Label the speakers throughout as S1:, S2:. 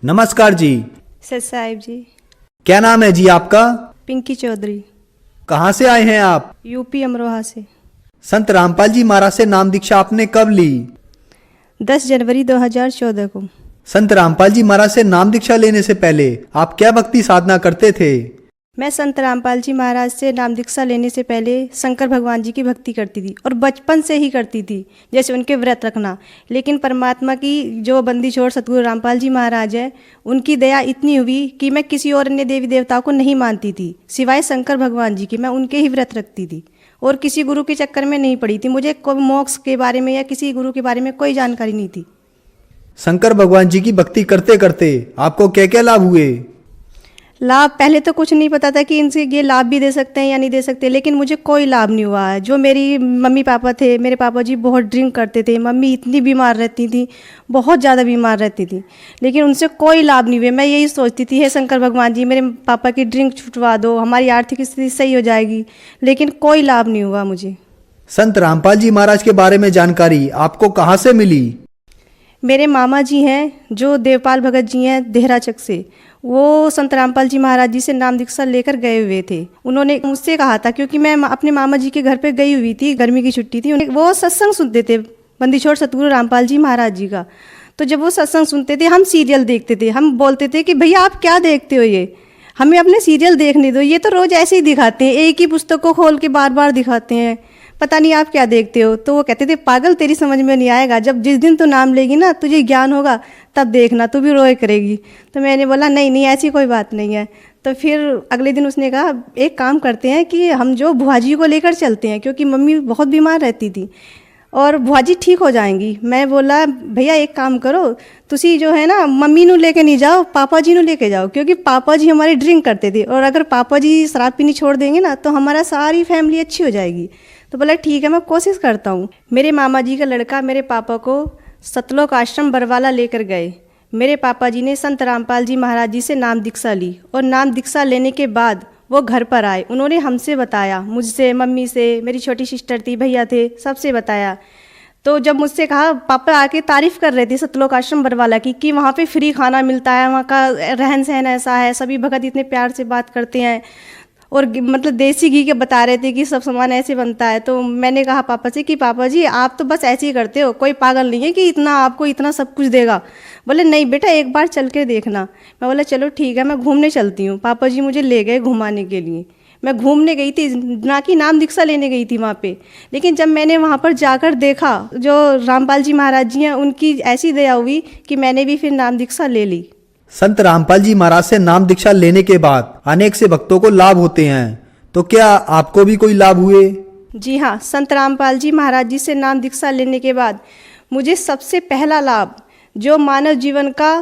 S1: नमस्कार जी।
S2: सर साहिब जी।
S1: क्या नाम है जी आपका?
S2: पिंकी चौधरी।
S1: कहाँ से आए हैं आप?
S2: यूपी अमरोहा से।
S1: संत रामपाल जी महाराज से नाम दीक्षा आपने कब ली?
S2: 10 जनवरी 2014 को।
S1: संत रामपाल जी महाराज से नाम दीक्षा लेने से पहले आप क्या भक्ति साधना करते थे?
S2: मैं संत रामपाल जी महाराज से नाम दीक्षा लेने से पहले शंकर भगवान जी की भक्ति करती थी और बचपन से ही करती थी, जैसे उनके व्रत रखना। लेकिन परमात्मा की जो बंदी छोड़ सतगुरु रामपाल जी महाराज है, उनकी दया इतनी हुई कि मैं किसी और अन्य देवी देवताओं को नहीं मानती थी सिवाय शंकर भगवान जी की। मैं उनके ही व्रत रखती थी और किसी गुरु के चक्कर में नहीं पड़ी थी। मुझे कोई मोक्ष के बारे में या किसी गुरु के बारे में कोई जानकारी नहीं थी।
S1: शंकर भगवान जी की भक्ति करते करते आपको क्या क्या लाभ हुए?
S2: लाभ पहले तो कुछ नहीं पता था कि इनसे ये लाभ भी दे सकते हैं या नहीं दे सकते, लेकिन मुझे कोई लाभ नहीं हुआ है। जो मेरी मम्मी पापा थे, मेरे पापा जी बहुत ड्रिंक करते थे, मम्मी इतनी बीमार रहती थी, बहुत ज़्यादा बीमार रहती थी, लेकिन उनसे कोई लाभ नहीं हुए। मैं यही सोचती थी, हे शंकर भगवान जी मेरे पापा की ड्रिंक छुटवा दो, हमारी आर्थिक स्थिति सही हो जाएगी, लेकिन कोई लाभ नहीं हुआ मुझे।
S1: संत रामपाल जी महाराज के बारे में जानकारी आपको कहाँ से मिली?
S2: मेरे मामा जी हैं जो देवपाल भगत जी हैं देहराचक से, वो संत रामपाल जी महाराज जी से नाम दीक्षा लेकर गए हुए थे। उन्होंने मुझसे कहा था, क्योंकि मैं अपने मामा जी के घर पे गई हुई थी, गर्मी की छुट्टी थी, वो सत्संग सुनते थे बंदी छोड़ सतगुरु रामपाल जी महाराज जी का। तो जब वो सत्संग सुनते थे, हम सीरियल देखते थे, हम बोलते थे कि भैया आप क्या देखते हो, ये हमें अपने सीरियल देखने दो, ये तो रोज़ ऐसे ही दिखाते हैं, एक ही पुस्तक को खोल के बार बार दिखाते हैं, पता नहीं आप क्या देखते हो। तो वो कहते थे पागल तेरी समझ में नहीं आएगा, जब जिस दिन तू नाम लेगी ना, तुझे ज्ञान होगा, तब देखना तू भी रोए करेगी। तो मैंने बोला नहीं नहीं ऐसी कोई बात नहीं है। तो फिर अगले दिन उसने कहा एक काम करते हैं कि हम जो बुआ जी को लेकर चलते हैं, क्योंकि मम्मी बहुत बीमार रहती थी और बुआ जी ठीक हो जाएंगी। मैं बोला भैया एक काम करो, तुसी जो है ना मम्मी नू लेके नहीं जाओ, पापा जी नू लेके जाओ, क्योंकि पापा जी हमारे ड्रिंक करते थे और अगर पापा जी शराब पीनी छोड़ देंगे ना तो हमारा सारी फैमिली अच्छी हो जाएगी। तो बोला ठीक है मैं कोशिश करता हूँ। मेरे मामा जी का लड़का मेरे पापा को सतलोक आश्रम बरवाला लेकर गए। मेरे पापा जी ने संत रामपाल जी महाराज जी से नाम दीक्षा ली और नाम दीक्षा लेने के बाद वो घर पर आए। उन्होंने हमसे बताया, मुझसे, मम्मी से, मेरी छोटी सिस्टर थी, भैया थे, सबसे बताया। तो जब मुझसे कहा, पापा आके तारीफ़ कर रहे थे सतलोक आश्रम बरवाला की कि वहाँ पे फ्री खाना मिलता है, वहाँ का रहन सहन ऐसा है, सभी भगत इतने प्यार से बात करते हैं और मतलब देसी घी के बता रहे थे कि सब सामान ऐसे बनता है। तो मैंने कहा पापा से कि पापा जी आप तो बस ऐसे ही करते हो, कोई पागल नहीं है कि इतना आपको इतना सब कुछ देगा। बोले नहीं बेटा एक बार चल के देखना। मैं बोला चलो ठीक है मैं घूमने चलती हूँ। पापा जी मुझे ले गए घुमाने के लिए। मैं घूमने गई थी, ना कि नाम दीक्षा लेने गई थी वहाँ पे। लेकिन जब मैंने वहाँ पर जाकर देखा, जो रामपाल जी महाराज जी हैं उनकी ऐसी दया हुई कि मैंने भी फिर नाम दीक्षा ले ली।
S1: संत रामपाल जी महाराज से नाम दीक्षा लेने के बाद अनेक से भक्तों को लाभ होते हैं, तो क्या आपको भी कोई लाभ हुए?
S2: जी हाँ, संत रामपाल जी महाराज जी से नाम दीक्षा लेने के बाद मुझे सबसे पहला लाभ, जो मानव जीवन का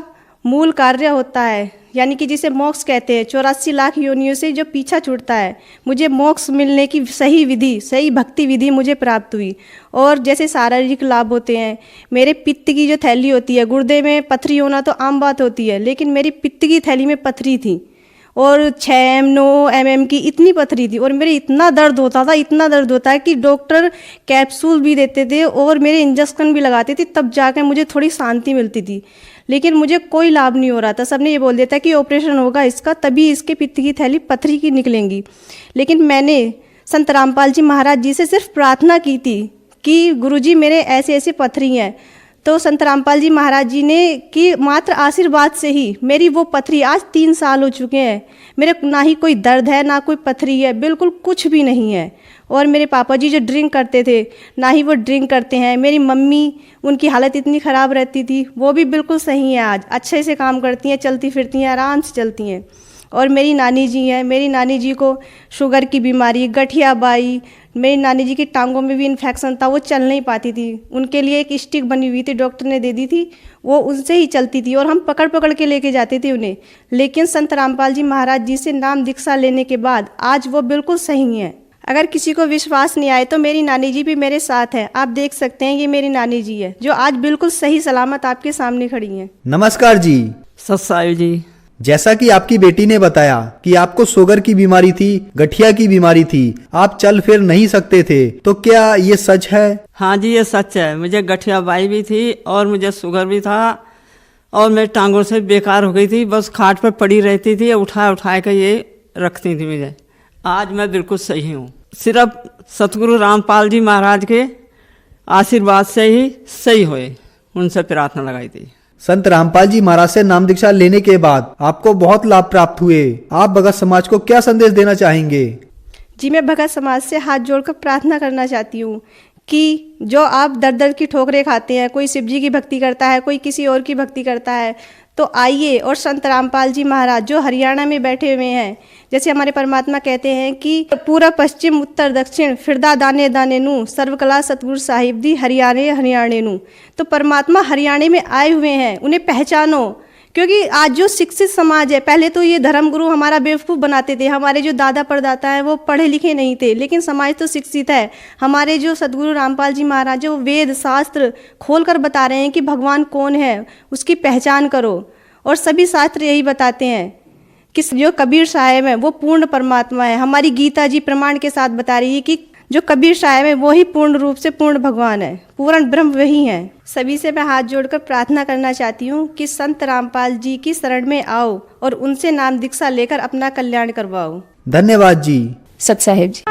S2: मूल कार्य होता है, यानी कि जिसे मोक्ष कहते हैं, 84 लाख योनियों से जो पीछा छूटता है, मुझे मोक्ष मिलने की सही विधि, सही भक्ति विधि मुझे प्राप्त हुई। और जैसे शारीरिक लाभ होते हैं, मेरे पित्त की जो थैली होती है, गुर्दे में पथरी होना तो आम बात होती है, लेकिन मेरी पित्त की थैली में पथरी थी और 6 9 mm की इतनी पथरी थी और मेरे इतना दर्द होता था, इतना दर्द होता है कि डॉक्टर कैप्सूल भी देते थे और मेरे इंजेक्शन भी लगाते थे, तब जाकर मुझे थोड़ी शांति मिलती थी। लेकिन मुझे कोई लाभ नहीं हो रहा था। सबने ये बोल दिया था कि ऑपरेशन होगा इसका, तभी इसके पित्त की थैली पथरी की निकलेंगी। लेकिन मैंने संत रामपाल जी महाराज जी से सिर्फ प्रार्थना की थी कि गुरुजी मेरे ऐसे ऐसे पथरी हैं। तो संत रामपाल जी महाराज जी ने कि मात्र आशीर्वाद से ही मेरी वो पथरी, आज 3 साल हो चुके हैं, मेरे ना ही कोई दर्द है ना कोई पथरी है, बिल्कुल कुछ भी नहीं है। और मेरे पापा जी जो ड्रिंक करते थे, ना ही वो ड्रिंक करते हैं। मेरी मम्मी, उनकी हालत इतनी ख़राब रहती थी, वो भी बिल्कुल सही है, आज अच्छे से काम करती हैं, चलती फिरती हैं, आराम से चलती हैं। और मेरी नानी जी हैं, मेरी नानी जी को शुगर की बीमारी, गठिया बाई, मेरी नानी जी की टांगों में भी इन्फेक्शन था, वो चल नहीं पाती थी। उनके लिए एक स्टिक बनी हुई थी, डॉक्टर ने दे दी थी, वो उनसे ही चलती थी और हम पकड़ पकड़ के लेके जाते थे उन्हें। लेकिन संत रामपाल जी महाराज जी से नाम दीक्षा लेने के बाद आज वो बिल्कुल सही हैं। अगर किसी को विश्वास नहीं आए तो मेरी नानी जी भी मेरे साथ है, आप देख सकते हैं, ये मेरी नानी जी है जो आज बिल्कुल सही सलामत आपके सामने खड़ी हैं।
S1: नमस्कार जी।
S3: सत साहिब जी।
S1: जैसा कि आपकी बेटी ने बताया कि आपको शुगर की बीमारी थी, गठिया की बीमारी थी, आप चल फिर नहीं सकते थे, तो क्या ये सच है?
S3: हाँ जी ये सच है, मुझे गठिया बाई भी थी और मुझे शुगर भी था और मैं टांगों से बेकार हो गई थी, बस खाट पर पड़ी रहती थी, उठा कर ये रखती थी मुझे। आज मैं बिल्कुल सही हूँ, सिर्फ सतगुरु रामपाल जी महाराज के आशीर्वाद से ही सही हुए, उनसे प्रार्थना लगाई थी।
S1: संत रामपाल जी महाराज से नाम दीक्षा लेने के बाद आपको बहुत लाभ प्राप्त हुए। आप भगत समाज को क्या संदेश देना चाहेंगे?
S2: जी, मैं भगत समाज से हाथ जोड़कर प्रार्थना करना चाहती हूँ कि जो आप दर दर की ठोकरें खाते हैं, कोई शिव जी की भक्ति करता है, कोई किसी और की भक्ति करता है, तो आइए और संत रामपाल जी महाराज जो हरियाणा में बैठे हुए हैं, जैसे हमारे परमात्मा कहते हैं कि पूर्व पश्चिम उत्तर दक्षिण फिरदा दाने दाने नू सर्वकला सतगुरु साहिब दी हरियाणे हरियाणे नू। तो परमात्मा हरियाणे में आए हुए हैं, उन्हें पहचानो। क्योंकि आज जो शिक्षित समाज है, पहले तो ये धर्मगुरु हमारा बेवकूफ़ बनाते थे, हमारे जो दादा परदाता हैं वो पढ़े लिखे नहीं थे, लेकिन समाज तो शिक्षित है। हमारे जो सतगुरु रामपाल जी महाराज जो वेद शास्त्र खोल कर बता रहे हैं कि भगवान कौन है, उसकी पहचान करो। और सभी शास्त्र यही बताते हैं कि जो कबीर साहब है वो पूर्ण परमात्मा है। हमारी गीता जी प्रमाण के साथ बता रही है कि जो कबीर साहब है वो ही पूर्ण रूप से पूर्ण भगवान है, पूर्ण ब्रह्म वही है। सभी से मैं हाथ जोड़कर प्रार्थना करना चाहती हूँ कि संत रामपाल जी की शरण में आओ और उनसे नाम दीक्षा लेकर अपना कल्याण करवाओ।
S1: धन्यवाद जी।
S4: सत साहेब जी।